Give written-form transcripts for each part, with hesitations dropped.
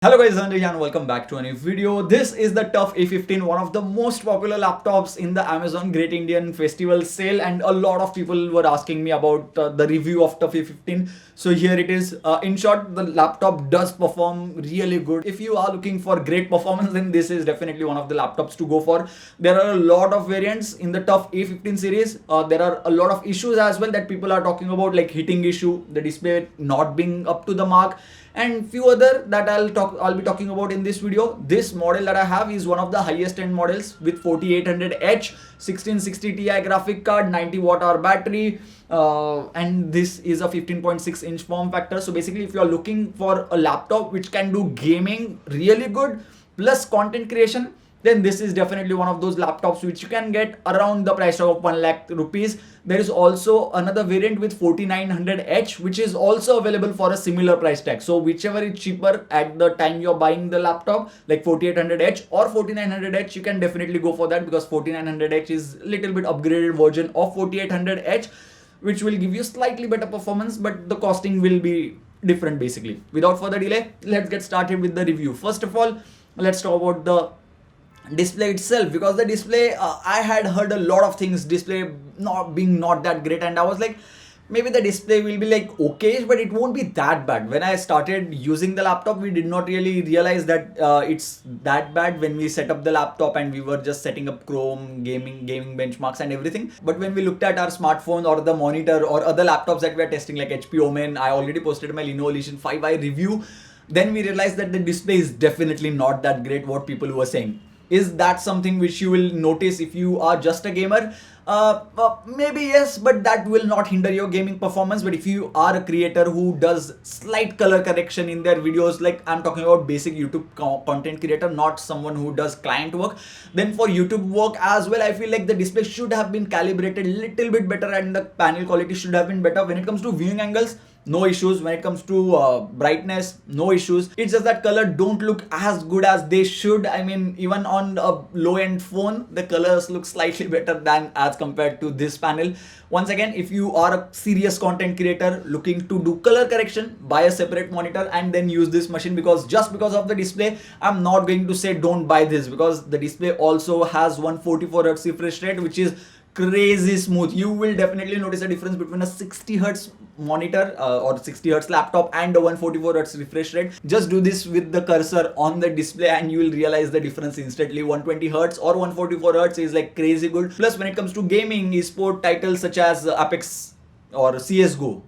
Hello guys, Dhananjay and welcome back to a new video. This is the TUF A15, one of the most popular laptops in the Amazon Great Indian Festival sale, and a lot of people were asking me about the review of TUF A15. So here it is. In short, the laptop does perform really good. If you are looking for great performance, then this is definitely one of the laptops to go for. There are a lot of variants in the TUF A15 series. There are a lot of issues as well that people are talking about, like heating issue, the display not being up to the mark, and few other that I'll be talking about in this video. This model that I have is one of the highest end models with 4800H 1660 Ti graphic card, 90 watt-hour battery, and this is a 15.6-inch form factor. So basically, if you are looking for a laptop which can do gaming really good plus content creation, then this is definitely one of those laptops which you can get around the price of 1 lakh rupees. There is also another variant with 4900H which is also available for a similar price tag. So whichever is cheaper at the time you're buying the laptop, like 4800H or 4900H, you can definitely go for that, because 4900H is a little bit upgraded version of 4800H, which will give you slightly better performance, but the costing will be different basically. Without further delay, let's get started with the review. First of all, let's talk about the display itself, because the display, I had heard a lot of things display not that great, and I was like, maybe the display will be like okay, but it won't be that bad. When I started using the laptop, we did not really realize that it's that bad when we set up the laptop and we were just setting up Chrome, gaming benchmarks and everything. But when we looked at our smartphone or the monitor or other laptops that we are testing, like HP Omen, I already posted my Lenovo Legion 5i review, then we realized that the display is definitely not that great what people were saying. Is that something which you will notice if you are just a gamer? Maybe yes, but that will not hinder your gaming performance. But if you are a creator who does slight color correction in their videos, like I'm talking about basic YouTube content creator, not someone who does client work, then for YouTube work as well, I feel like the display should have been calibrated a little bit better and the panel quality should have been better. When it comes to viewing angles, no issues. When it comes to brightness, no issues. It's just that color don't look as good as they should. I mean, even on a low-end phone, the colors look slightly better than as compared to this panel. Once again, if you are a serious content creator looking to do color correction, buy a separate monitor and then use this machine, because just because of the display, I'm not going to say don't buy this, because the display also has 144 Hz refresh rate, which is crazy smooth. You will definitely notice a difference between a 60 Hz monitor or 60 Hz laptop and a 144 Hz refresh rate. Just do this with the cursor on the display and you will realize the difference instantly. 120 Hz or 144 Hz is like crazy good. Plus, when it comes to gaming, esport titles such as Apex or CSGO,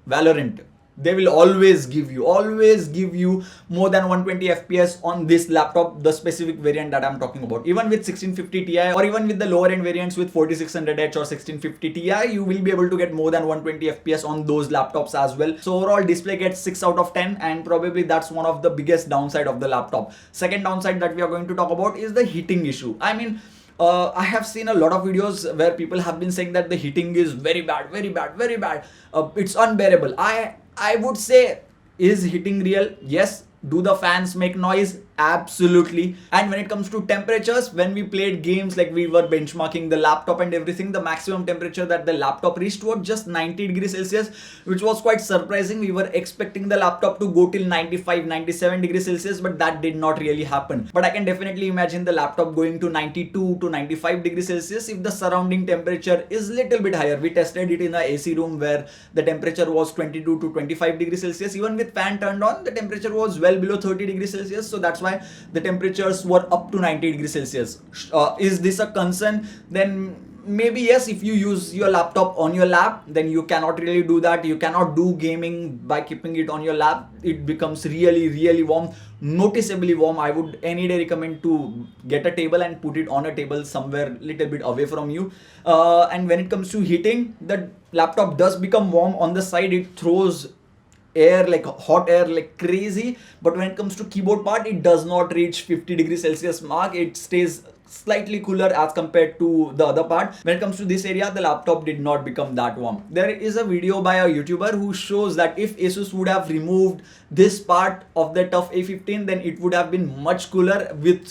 Valorant, they will always give you more than 120 fps on this laptop, the specific variant that I'm talking about. Even with 1650 Ti or even with the lower end variants with 4600H or 1650 Ti, you will be able to get more than 120 fps on those laptops as well. So overall display gets 6 out of 10, and probably that's one of the biggest downside of the laptop. Second downside that we are going to talk about is the heating issue. I mean, I have seen a lot of videos where people have been saying that the heating is very bad. It's unbearable. I would say, is heating real? Yes. Do the fans make noise? Absolutely. And when it comes to temperatures, when we played games, like we were benchmarking the laptop and everything, the maximum temperature that the laptop reached was just 90 degrees Celsius, which was quite surprising. We were expecting the laptop to go till 95, 97 degrees Celsius, but that did not really happen. But I can definitely imagine the laptop going to 92 to 95 degrees Celsius if the surrounding temperature is little bit higher. We tested it in the AC room where the temperature was 22 to 25 degrees Celsius. Even with fan turned on, the temperature was well below 30 degrees Celsius. So that's why the temperatures were up to 90 degrees Celsius. Is this a concern? Then maybe yes. If you use your laptop on your lap, then you cannot really do that. You cannot do gaming by keeping it on your lap. It becomes really warm, noticeably warm. I would any day recommend to get a table and put it on a table somewhere little bit away from you. And when it comes to heating, the laptop does become warm on the side. It throws air, like hot air, like crazy. But when it comes to keyboard part, it does not reach 50 degrees Celsius mark. It stays slightly cooler as compared to the other part. When it comes to this area, the laptop did not become that warm. There is a video by a YouTuber who shows that if ASUS would have removed this part of the TUF A15, then it would have been much cooler with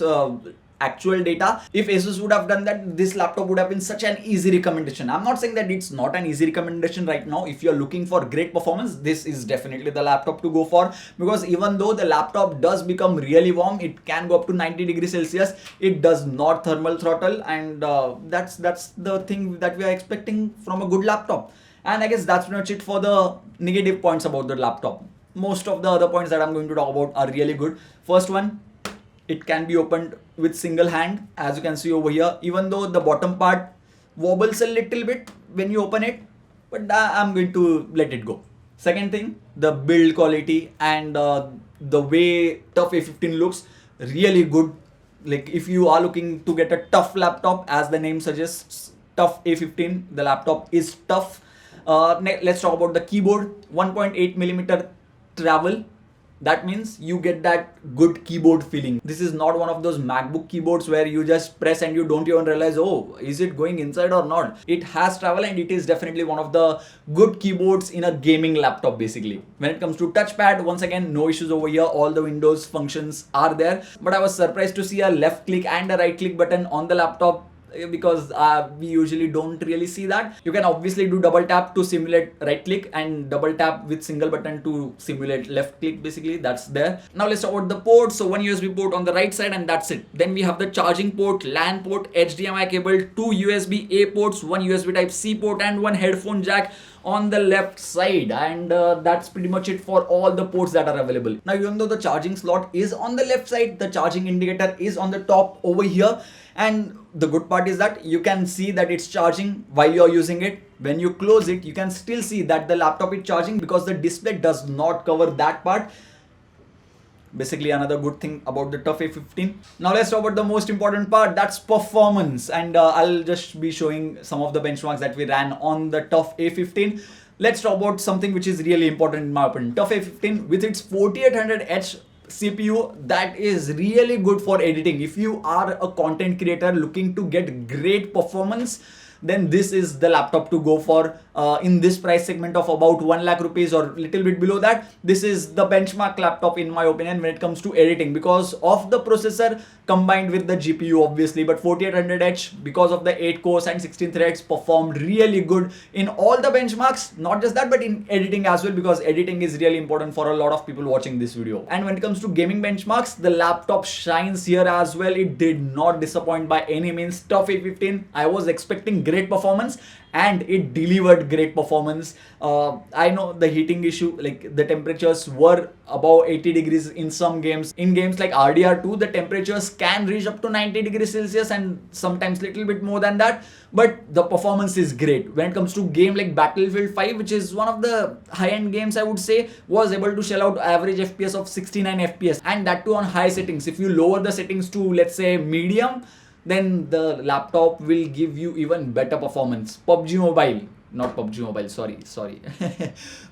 actual data. If ASUS would have done that, this laptop would have been such an easy recommendation. I'm not saying that it's not an easy recommendation right now. If you're looking for great performance, this is definitely the laptop to go for, because even though the laptop does become really warm, it can go up to 90 degrees Celsius. It does not thermal throttle, and that's the thing that we are expecting from a good laptop. And I guess that's pretty much it for the negative points about the laptop. Most of the other points that I'm going to talk about are really good. First one, it can be opened with single hand, as you can see over here, even though the bottom part wobbles a little bit when you open it, but I'm going to let it go. Second thing, the build quality and the way TUF A15 looks, really good. Like if you are looking to get a tough laptop, as the name suggests, TUF A15, the laptop is tough. Let's talk about the keyboard. 1.8mm travel. That means you get that good keyboard feeling. This is not one of those MacBook keyboards where you just press and you don't even realize, oh, is it going inside or not? It has travel, and it is definitely one of the good keyboards in a gaming laptop basically. When it comes to touchpad, once again, no issues over here. All the Windows functions are there. But I was surprised to see a left click and a right click button on the laptop, because we usually don't really see that. You can obviously do double tap to simulate right click and double tap with single button to simulate left click. Basically that's there. Now let's talk about the ports. So one USB port on the right side, and that's it. Then we have the charging port, LAN port, HDMI cable, 2 USB A ports, 1 USB type C port, and 1 headphone jack on the left side. And that's pretty much it for all the ports that are available. Now even though the charging slot is on the left side, the charging indicator is on the top over here. And the good part is that you can see that it's charging while you're using it. When you close it, you can still see that the laptop is charging, because the display does not cover that part. Basically another good thing about the TUF A15. Now let's talk about the most important part, that's performance. And I'll just be showing some of the benchmarks that we ran on the TUF A15. Let's talk about something which is really important in my opinion. TUF A15 with its 4800H CPU, that is really good for editing. If you are a content creator looking to get great performance, then this is the laptop to go for in this price segment of about 1 lakh rupees or little bit below that. This is the benchmark laptop in my opinion when it comes to editing, because of the processor combined with the GPU obviously. But 4800H, because of the 8 cores and 16 threads, performed really good in all the benchmarks. Not just that, but in editing as well, because editing is really important for a lot of people watching this video. And when it comes to gaming benchmarks, the laptop shines here as well. It did not disappoint by any means. TUF A15, I was expecting great performance, and it delivered great performance. I know the heating issue, like the temperatures were above 80 degrees in some games. In games like RDR2, the temperatures can reach up to 90 degrees Celsius and sometimes little bit more than that, but the performance is great. When it comes to game like Battlefield 5, which is one of the high-end games I would say, was able to shell out average FPS of 69 FPS, and that too on high settings. If you lower the settings to, let's say, medium, then the laptop will give you even better performance. PUBG Mobile, not PUBG Mobile, sorry.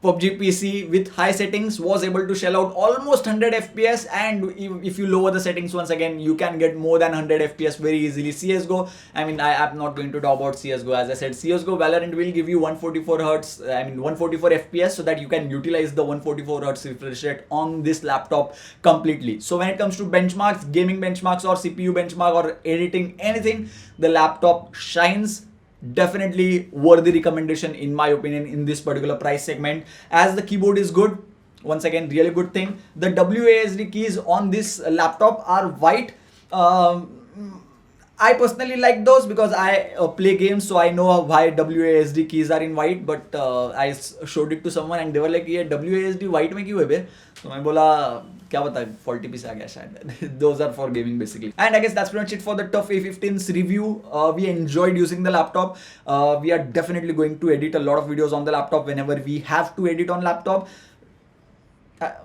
PUBG PC with high settings was able to shell out almost 100 FPS, and if you lower the settings once again, you can get more than 100 FPS very easily. CSGO, I mean, I'm not going to talk about CSGO. As I said, CSGO Valorant will give you 144 FPS, so that you can utilize the 144 Hz refresh rate on this laptop completely. So when it comes to benchmarks, gaming benchmarks or CPU benchmark or editing, anything, the laptop shines. Definitely worthy recommendation in my opinion in this particular price segment, as the keyboard is good. Once again, really good thing. The WASD keys on this laptop are white. I personally like those because I play games, so I know why WASD keys are in white. But I showed it to someone and they were like, "ये WASD white में क्यों है बे?" So मैं बोला क्या बता faulty piece आ गया शायद. Those are for gaming basically. And I guess that's pretty much it for the TUF A15's review. We enjoyed using the laptop. We are definitely going to edit a lot of videos on the laptop whenever we have to edit on laptop.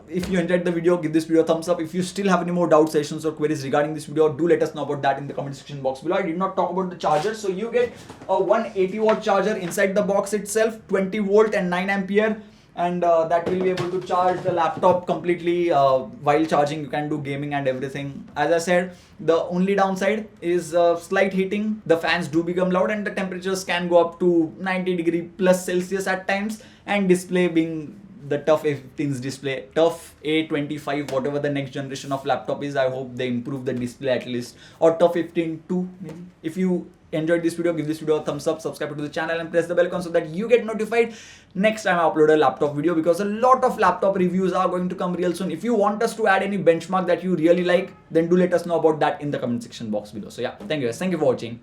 If you enjoyed the video, give this video a thumbs up. If you still have any more doubts, sessions or queries regarding this video, do let us know about that in the comment section box below. I did not talk about the charger. So you get a 180 watt charger inside the box itself, 20 volt and 9 ampere. And that will be able to charge the laptop completely while charging. You can do gaming and everything. As I said, the only downside is slight heating. The fans do become loud and the temperatures can go up to 90 degree plus Celsius at times, and display being the TUF A15's display, TUF A25, whatever the next generation of laptop is. I hope they improve the display at least, or TUF 15 2 maybe. If you enjoyed this video, give this video a thumbs up, subscribe to the channel and press the bell icon so that you get notified next time I upload a laptop video, because a lot of laptop reviews are going to come real soon. If you want us to add any benchmark that you really like, then do let us know about that in the comment section box below. So yeah, thank you guys, thank you for watching.